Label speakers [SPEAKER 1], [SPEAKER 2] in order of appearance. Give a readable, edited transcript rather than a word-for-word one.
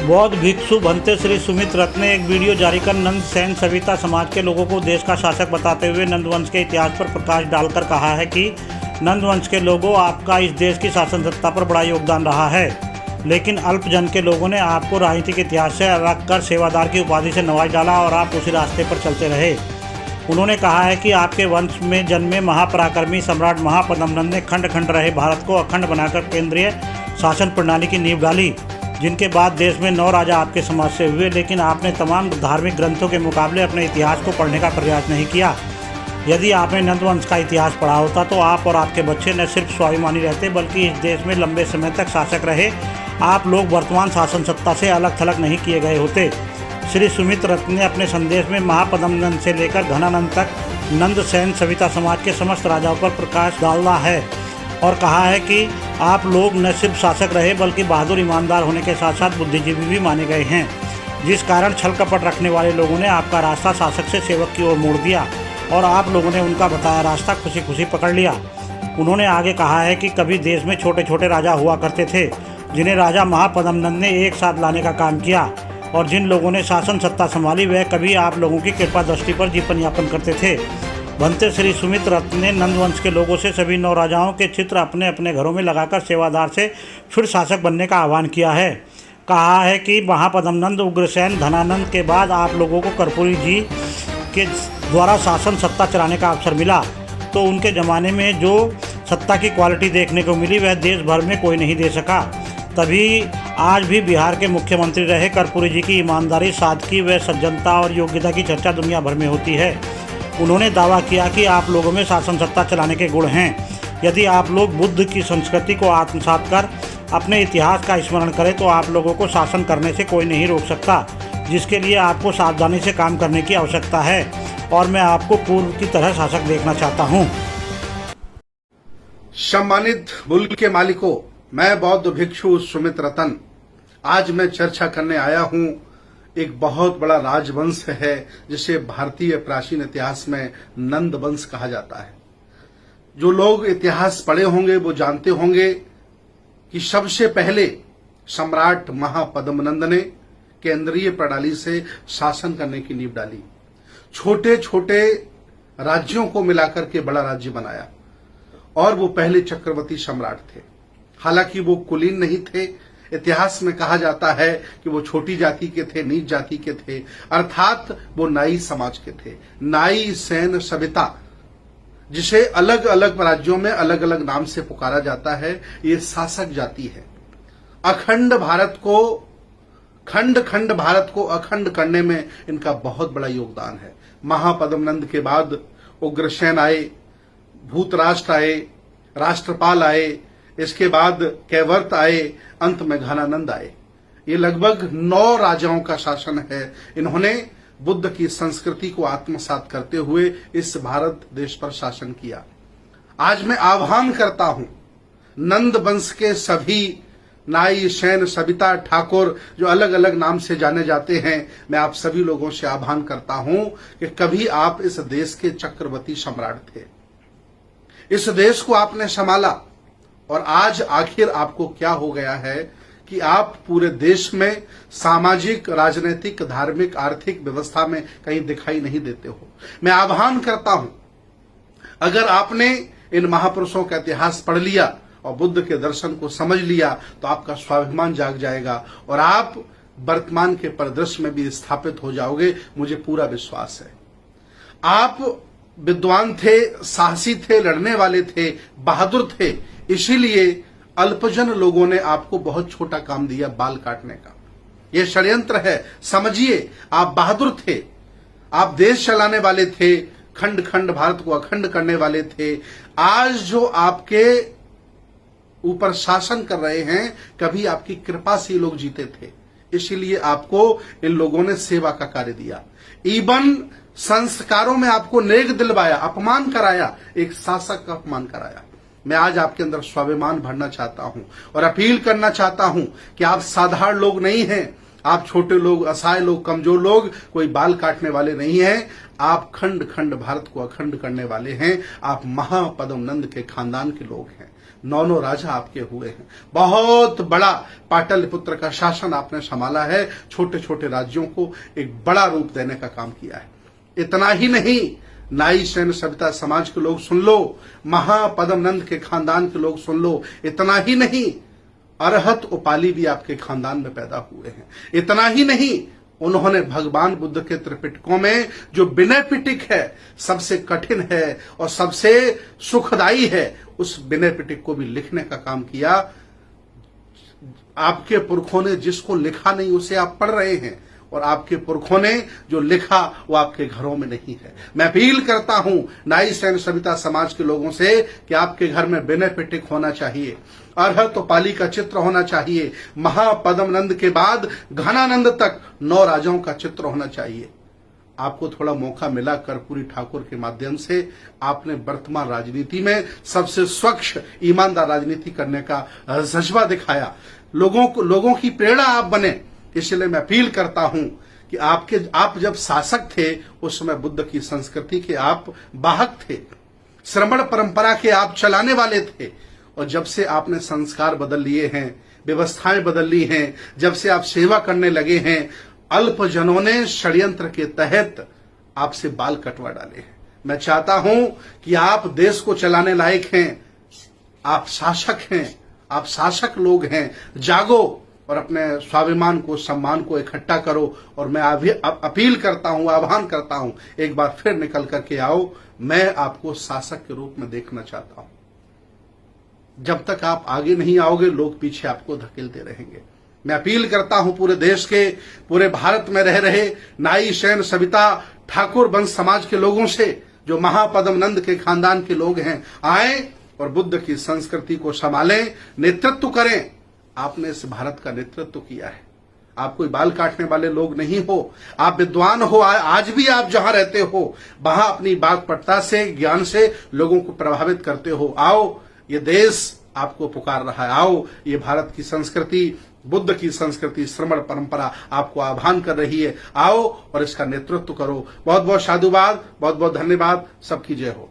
[SPEAKER 1] बौद्ध भिक्षु भंते श्री सुमित रत्न ने एक वीडियो जारी कर नंद सेन सविता समाज के लोगों को देश का शासक बताते हुए नंदवंश के इतिहास पर प्रकाश डालकर कहा है कि नंदवंश के लोगों, आपका इस देश की शासन सत्ता पर बड़ा योगदान रहा है, लेकिन अल्पजन के लोगों ने आपको राजनीतिक इतिहास से अलग कर सेवादार की उपाधि से नवाज डाला और आप उसी रास्ते पर चलते रहे। उन्होंने कहा है कि आपके वंश में जन्मे महापराक्रमी सम्राट महापद्मनंद ने खंड खंड रहे भारत को अखंड बनाकर केंद्रीय शासन प्रणाली की नींव डाली, जिनके बाद देश में 9 राजा आपके समाज से हुए, लेकिन आपने तमाम धार्मिक ग्रंथों के मुकाबले अपने इतिहास को पढ़ने का प्रयास नहीं किया। यदि आपने नंदवंश का इतिहास पढ़ा होता तो आप और आपके बच्चे न सिर्फ स्वाभिमानी रहते बल्कि इस देश में लंबे समय तक शासक रहे। आप लोग वर्तमान शासन सत्ता से अलग थलग नहीं किए गए होते। श्री सुमित रत्न ने अपने संदेश में महापद्मनंद से लेकर घनानंद तक नंद सेन सविता समाज के समस्त राजाओं पर प्रकाश डाला है और कहा है कि आप लोग न सिर्फ शासक रहे बल्कि बहादुर ईमानदार होने के साथ साथ बुद्धिजीवी भी माने गए हैं, जिस कारण छल कपट रखने वाले लोगों ने आपका रास्ता शासक से सेवक की ओर मोड़ दिया और आप लोगों ने उनका बताया रास्ता खुशी खुशी पकड़ लिया। उन्होंने आगे कहा है कि कभी देश में छोटे छोटे राजा हुआ करते थे जिन्हें राजा महापद्मनंद ने एक साथ लाने का काम किया, और जिन लोगों ने शासन सत्ता संभाली वह कभी आप लोगों की कृपा दृष्टि पर जीवन यापन करते थे। भंते श्री सुमित रत्न ने नंदवंश के लोगों से सभी 9 राजाओं के चित्र अपने अपने घरों में लगाकर सेवादार से फिर शासक बनने का आह्वान किया है। कहा है कि महापद्मनंद, उग्रसेन, धनानंद के बाद आप लोगों को कर्पूरी जी के द्वारा शासन सत्ता चलाने का अवसर मिला, तो उनके ज़माने में जो सत्ता की क्वालिटी देखने को मिली वह देश भर में कोई नहीं दे सका। तभी आज भी बिहार के मुख्यमंत्री रहे कर्पूरी जी की ईमानदारी, सादगी व सज्जनता और योग्यता की चर्चा दुनिया भर में होती है। उन्होंने दावा किया कि आप लोगों में शासन सत्ता चलाने के गुण हैं। यदि आप लोग बुद्ध की संस्कृति को आत्मसात कर अपने इतिहास का स्मरण करें तो आप लोगों को शासन करने से कोई नहीं रोक सकता, जिसके लिए आपको सावधानी से काम करने की आवश्यकता है, और मैं आपको पूर्व की तरह शासक देखना चाहता हूँ।
[SPEAKER 2] सम्मानित मुल्क के मालिकों, मैं बौद्ध भिक्षु सुमित रतन आज मैं चर्चा करने आया हूँ। एक बहुत बड़ा राजवंश है जिसे भारतीय प्राचीन इतिहास में नंद वंश कहा जाता है। जो लोग इतिहास पढ़े होंगे वो जानते होंगे कि सबसे पहले सम्राट महापद्मनंद ने केंद्रीय प्रणाली से शासन करने की नींव डाली। छोटे छोटे राज्यों को मिलाकर के बड़ा राज्य बनाया और वो पहले चक्रवर्ती सम्राट थे। हालांकि वो कुलीन नहीं थे। इतिहास में कहा जाता है कि वो छोटी जाति के थे, नीच जाति के थे, अर्थात वो नाई समाज के थे। नाई सेन सविता, जिसे अलग अलग राज्यों में अलग अलग नाम से पुकारा जाता है, ये शासक जाति है। अखंड भारत को खंड खंड भारत को अखंड करने में इनका बहुत बड़ा योगदान है। महापद्मनंद के बाद उग्रसेन आए, भूतराष्ट्र आए, राष्ट्रपाल आए, इसके बाद कैवर्त आए, अंत में घनानंद आए। ये लगभग 9 राजाओं का शासन है। इन्होंने बुद्ध की संस्कृति को आत्मसात करते हुए इस भारत देश पर शासन किया। आज मैं आह्वान करता हूं नंद वंश के सभी नाई, सेन, सविता, ठाकुर जो अलग अलग नाम से जाने जाते हैं, मैं आप सभी लोगों से आह्वान करता हूं कि कभी आप इस देश के चक्रवर्ती सम्राट थे। इस देश को आपने संभाला और आज आखिर आपको क्या हो गया है कि आप पूरे देश में सामाजिक, राजनीतिक, धार्मिक, आर्थिक व्यवस्था में कहीं दिखाई नहीं देते हो। मैं आह्वान करता हूं, अगर आपने इन महापुरुषों का इतिहास पढ़ लिया और बुद्ध के दर्शन को समझ लिया तो आपका स्वाभिमान जाग जाएगा और आप वर्तमान के परिदृश्य में भी स्थापित हो जाओगे। मुझे पूरा विश्वास है। आप विद्वान थे, साहसी थे, लड़ने वाले थे, बहादुर थे, इसीलिए अल्पजन लोगों ने आपको बहुत छोटा काम दिया, बाल काटने का। यह षड्यंत्र है। समझिए, आप बहादुर थे, आप देश चलाने वाले थे, खंड खंड भारत को अखंड करने वाले थे। आज जो आपके ऊपर शासन कर रहे हैं, कभी आपकी कृपा से लोग जीते थे, इसीलिए आपको इन लोगों ने सेवा का कार्य दिया। इवन संस्कारों में आपको नेक दिलवाया, अपमान कराया, एक शासक का अपमान कराया। मैं आज आपके अंदर स्वाभिमान भरना चाहता हूं और अपील करना चाहता हूं कि आप साधारण लोग नहीं हैं। आप छोटे लोग, असहाय लोग, कमजोर लोग, कोई बाल काटने वाले नहीं हैं। आप खंड खंड भारत को अखंड करने वाले हैं। आप महापद्मनंद के खानदान के लोग हैं। 9 राजा आपके हुए हैं। बहुत बड़ा पाटलिपुत्र का शासन आपने संभाला है। छोटे छोटे राज्यों को एक बड़ा रूप देने का काम किया है। इतना ही नहीं, नाई सैन सविता समाज के लोग सुन लो, महापद्म नंद के खानदान के लोग सुन लो। इतना ही नहीं, अरहत उपाली भी आपके खानदान में पैदा हुए हैं। इतना ही नहीं, उन्होंने भगवान बुद्ध के त्रिपिटकों में जो विनय पिटक है, सबसे कठिन है और सबसे सुखदायी है, उस विनय पिटक को भी लिखने का काम किया। आपके पुरखों ने जिसको लिखा नहीं उसे आप पढ़ रहे हैं, और आपके पुरखों ने जो लिखा वो आपके घरों में नहीं है। मैं अपील करता हूं नाई सैन सविता समाज के लोगों से कि आपके घर में विनय पिटक होना चाहिए, अरहत उपाली का चित्र होना चाहिए, महापद्म नंद के बाद घनानंद तक 9 राजाओं का चित्र होना चाहिए। आपको थोड़ा मौका मिला कर्पूरी ठाकुर के माध्यम से, आपने वर्तमान राजनीति में सबसे स्वच्छ ईमानदार राजनीति करने का जज्बा दिखाया। लोगों की प्रेरणा आप बने। इसलिए मैं अपील करता हूं कि आप जब शासक थे उस समय बुद्ध की संस्कृति के आप वाहक थे, श्रमण परंपरा के आप चलाने वाले थे। और जब से आपने संस्कार बदल लिए हैं, व्यवस्थाएं बदल ली हैं, जब से आप सेवा करने लगे हैं, अल्पजनों ने षड्यंत्र के तहत आपसे बाल कटवा डाले हैं। मैं चाहता हूं कि आप देश को चलाने लायक हैं, आप शासक हैं, आप शासक लोग हैं। जागो और अपने स्वाभिमान को, सम्मान को इकट्ठा करो। और मैं अपील करता हूं, आह्वान करता हूं, एक बार फिर निकल करके आओ। मैं आपको शासक के रूप में देखना चाहता हूं। जब तक आप आगे नहीं आओगे, लोग पीछे आपको धकेलते रहेंगे। मैं अपील करता हूं पूरे देश के, पूरे भारत में रह रहे नाई सैन सविता ठाकुर वंश समाज के लोगों से, जो महापद्म नंद के खानदान के लोग हैं, आए और बुद्ध की संस्कृति को संभालें, नेतृत्व करें। आपने इस भारत का नेतृत्व किया है। आप कोई बाल काटने वाले लोग नहीं हो, आप विद्वान हो। आज भी आप जहां रहते हो वहां अपनी वाक्पटुता से, ज्ञान से लोगों को प्रभावित करते हो। आओ, ये देश आपको पुकार रहा है। आओ, ये भारत की संस्कृति, बुद्ध की संस्कृति, श्रमण परंपरा आपको आह्वान कर रही है। आओ और इसका नेतृत्व करो। बहुत बहुत साधुवाद, बहुत बहुत धन्यवाद। सबकी जय हो।